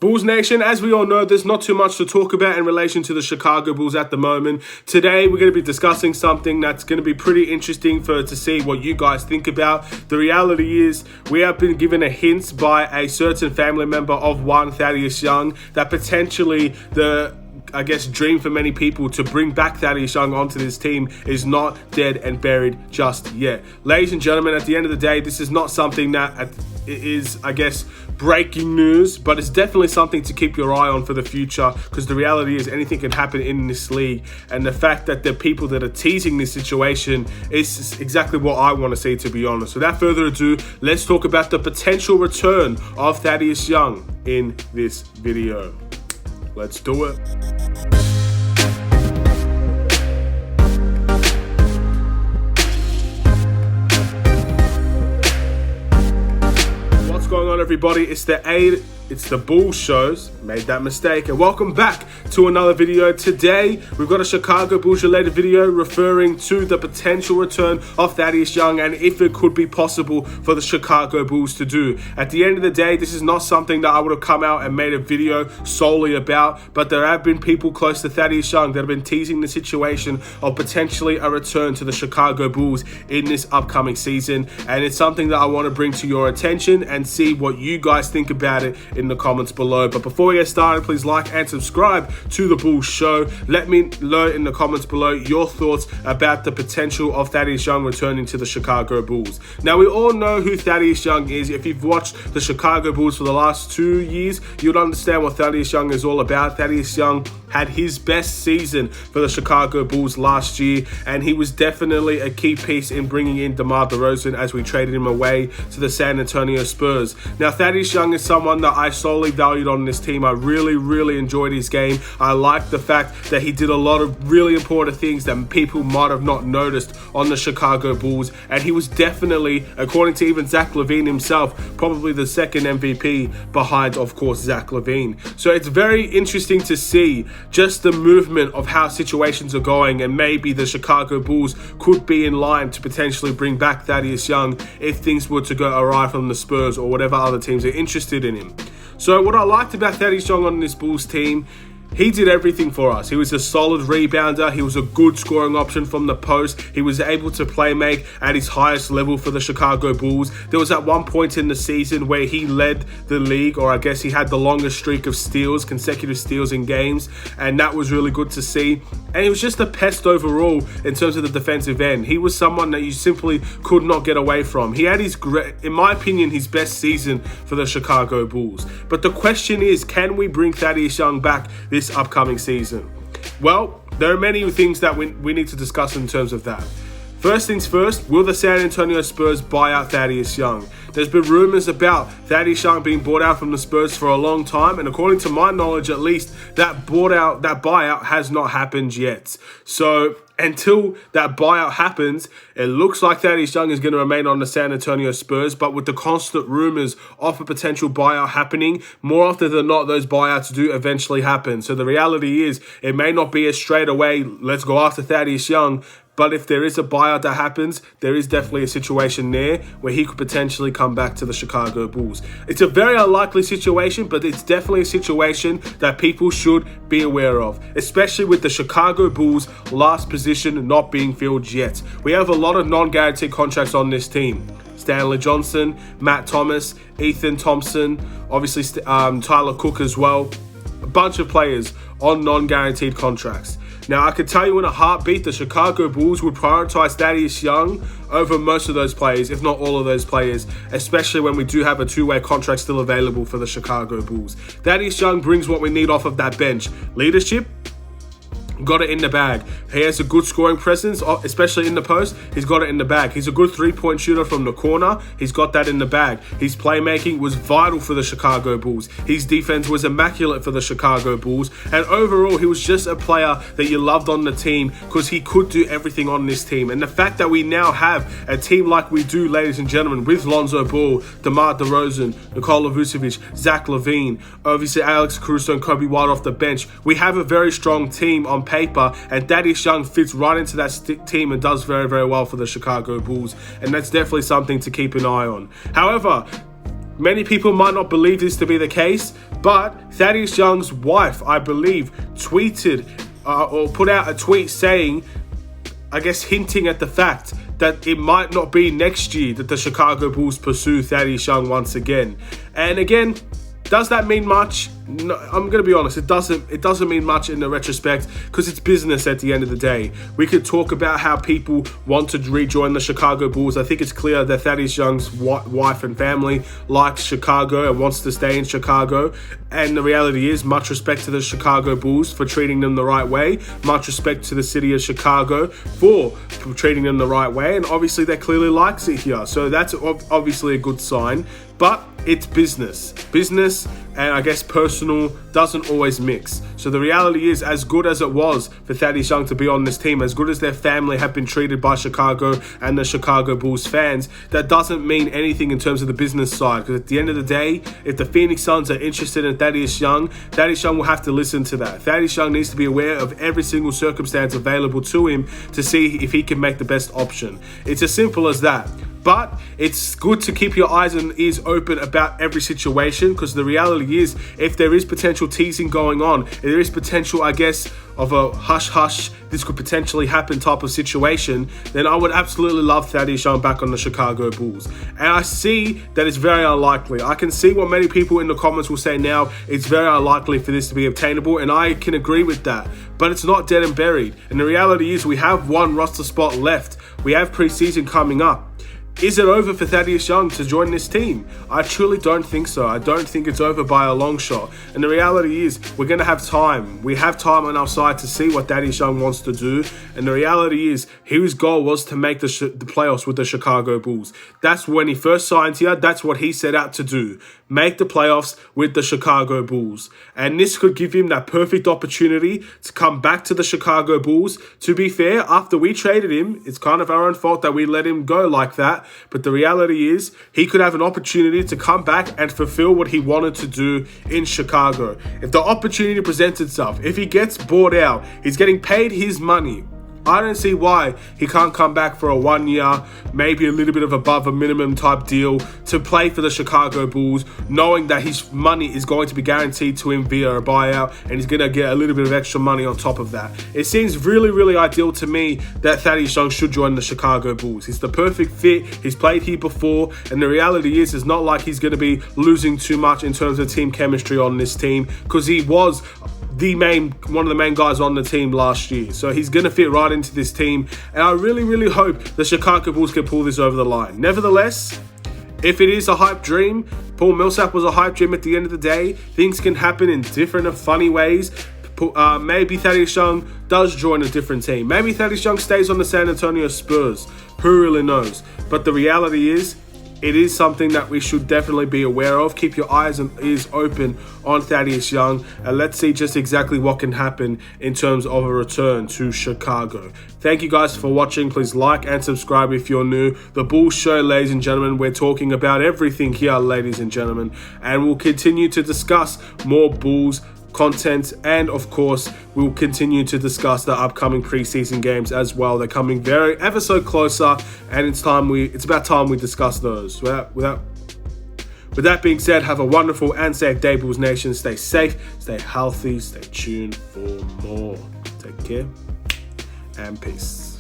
Bulls Nation, as we all know, there's not too much to talk about in relation to the Chicago Bulls at the moment. Today, we're going to be discussing something that's going to be pretty interesting to see what you guys think about. The reality is, we have been given a hint by a certain family member of one Thaddeus Young that potentially dream for many people to bring back Thaddeus Young onto this team is not dead and buried just yet. Ladies and gentlemen, at the end of the day, this is not something that is, breaking news, but it's definitely something to keep your eye on for the future, because the reality is anything can happen in this league, and the fact that the people that are teasing this situation is exactly what I want to see, to be honest. Without further ado, let's talk about the potential return of Thaddeus Young in this video. Let's do it. What's going on, everybody? It's the Bulls shows. Made that mistake, and welcome back to another video. Today we've got a Chicago Bulls related video referring to the potential return of Thaddeus Young and if it could be possible for the Chicago Bulls to do. At the end of the day, this is not something that I would have come out and made a video solely about, but there have been people close to Thaddeus Young that have been teasing the situation of potentially a return to the Chicago Bulls in this upcoming season, and it's something that I want to bring to your attention and see what you guys think about it in the comments below. But before we get started, please like and subscribe to the Bulls show. Let me know in the comments below your thoughts about the potential of Thaddeus Young returning to the Chicago Bulls. Now, we all know who Thaddeus Young is. If you've watched the Chicago Bulls for the last 2 years, you'll understand what Thaddeus Young is all about. Thaddeus Young had his best season for the Chicago Bulls last year, and he was definitely a key piece in bringing in DeMar DeRozan as we traded him away to the San Antonio Spurs. Now, Thaddeus Young is someone that I solely valued on this team. I really enjoyed his game. I liked the fact that he did a lot of really important things that people might have not noticed on the Chicago Bulls, and he was definitely, according to even Zach LaVine himself, probably the second MVP behind, of course, Zach LaVine. So it's very interesting to see just the movement of how situations are going, and maybe the Chicago Bulls could be in line to potentially bring back Thaddeus Young if things were to go awry from the Spurs or whatever other teams are interested in him. So what I liked about Thaddeus Young on this Bulls team, he did everything for us. He was a solid rebounder. He was a good scoring option from the post. He was able to play make at his highest level for the Chicago Bulls. There was at one point in the season where he led the league, or I guess he had the longest streak of steals, consecutive steals in games, and that was really good to see. And he was just a pest overall in terms of the defensive end. He was someone that you simply could not get away from. He had in my opinion, his best season for the Chicago Bulls. But the question is, can we bring Thaddeus Young back this upcoming season? Well, there are many things that we need to discuss in terms of that. First things first, will the San Antonio Spurs buy out Thaddeus Young? There's been rumors about Thaddeus Young being bought out from the Spurs for a long time, and according to my knowledge at least, that buyout has not happened yet. So until that buyout happens, it looks like Thaddeus Young is going to remain on the San Antonio Spurs, but with the constant rumors of a potential buyout happening, more often than not, those buyouts do eventually happen. So the reality is, it may not be a straight away, let's go after Thaddeus Young, but if there is a buyout that happens, there is definitely a situation there where he could potentially come back to the Chicago Bulls. It's a very unlikely situation, but it's definitely a situation that people should be aware of, especially with the Chicago Bulls' last position not being filled yet. We have a lot of non-guaranteed contracts on this team. Stanley Johnson, Matt Thomas, Ethan Thompson, obviously Tyler Cook as well. A bunch of players on non-guaranteed contracts. Now, I could tell you in a heartbeat, the Chicago Bulls would prioritize Thaddeus Young over most of those players, if not all of those players, especially when we do have a two-way contract still available for the Chicago Bulls. Thaddeus Young brings what we need off of that bench. Leadership, got it in the bag. He has a good scoring presence, especially in the post. He's got it in the bag. He's a good three-point shooter from the corner. He's got that in the bag. His playmaking was vital for the Chicago Bulls. His defense was immaculate for the Chicago Bulls. And overall, he was just a player that you loved on the team because he could do everything on this team. And the fact that we now have a team like we do, ladies and gentlemen, with Lonzo Ball, DeMar DeRozan, Nikola Vucevic, Zach LaVine, obviously Alex Caruso and Kobe White off the bench, we have a very strong team on paper, and Thaddeus Young fits right into that team and does very, very well for the Chicago Bulls, and that's definitely something to keep an eye on. However, many people might not believe this to be the case, But Thaddeus Young's wife, I believe, tweeted or put out a tweet saying, I guess hinting at the fact that it might not be next year that the Chicago Bulls pursue Thaddeus Young once again. And again, does that mean much? No, I'm going to be honest, it doesn't mean much in the retrospect, because it's business at the end of the day. We could talk about how people want to rejoin the Chicago Bulls. I think it's clear that Thaddeus Young's wife and family likes Chicago and wants to stay in Chicago. And the reality is, much respect to the Chicago Bulls for treating them the right way. Much respect to the city of Chicago for treating them the right way. And obviously, they clearly likes it here. So that's obviously a good sign. But it's business. Business and I guess personal doesn't always mix. So the reality is, as good as it was for Thaddeus Young to be on this team, as good as their family have been treated by Chicago and the Chicago Bulls fans, that doesn't mean anything in terms of the business side. Because at the end of the day, if the Phoenix Suns are interested in Thaddeus Young will have to listen to that. Thaddeus Young needs to be aware of every single circumstance available to him to see if he can make the best option. It's as simple as that. But it's good to keep your eyes and ears open about every situation, because the reality is, if there is potential teasing going on, there is potential, I guess, of a hush-hush, this could potentially happen type of situation, then I would absolutely love Thaddeus Young back on the Chicago Bulls. And I see that it's very unlikely. I can see what many people in the comments will say now. It's very unlikely for this to be obtainable, and I can agree with that. But it's not dead and buried. And the reality is, we have one roster spot left. We have preseason coming up. Is it over for Thaddeus Young to join this team? I truly don't think so. I don't think it's over by a long shot. And the reality is, we're going to have time. We have time on our side to see what Thaddeus Young wants to do. And the reality is, his goal was to make the playoffs with the Chicago Bulls. That's when he first signed here. That's what he set out to do. Make the playoffs with the Chicago Bulls. And this could give him that perfect opportunity to come back to the Chicago Bulls. To be fair, after we traded him, it's kind of our own fault that we let him go like that. But the reality is, he could have an opportunity to come back and fulfill what he wanted to do in Chicago. If the opportunity presents itself, if he gets bought out, he's getting paid his money. I don't see why he can't come back for a 1 year, maybe a little bit of above a minimum type deal to play for the Chicago Bulls, knowing that his money is going to be guaranteed to him via a buyout, and he's going to get a little bit of extra money on top of that. It seems really, really ideal to me that Thaddeus Young should join the Chicago Bulls. He's the perfect fit. He's played here before, and the reality is, it's not like he's going to be losing too much in terms of team chemistry on this team, because he was one of the main guys on the team last year. So he's going to fit right into this team. And I really, really hope the Chicago Bulls can pull this over the line. Nevertheless, if it is a hype dream, Paul Millsap was a hype dream at the end of the day. Things can happen in different and funny ways. Maybe Thaddeus Young does join a different team. Maybe Thaddeus Young stays on the San Antonio Spurs. Who really knows? But the reality is, it is something that we should definitely be aware of. Keep your eyes and ears open on Thaddeus Young, and let's see just exactly what can happen in terms of a return to Chicago. Thank you guys for watching. Please like and subscribe if you're new. The Bulls Show, ladies and gentlemen. We're talking about everything here, ladies and gentlemen, and we'll continue to discuss more Bulls content, and of course we'll continue to discuss the upcoming preseason games as well. They're coming ever so closer, and it's about time we discuss those. With that being said, have a wonderful and safe day, Bulls Nation. Stay safe, stay healthy, stay tuned for more. Take care and peace.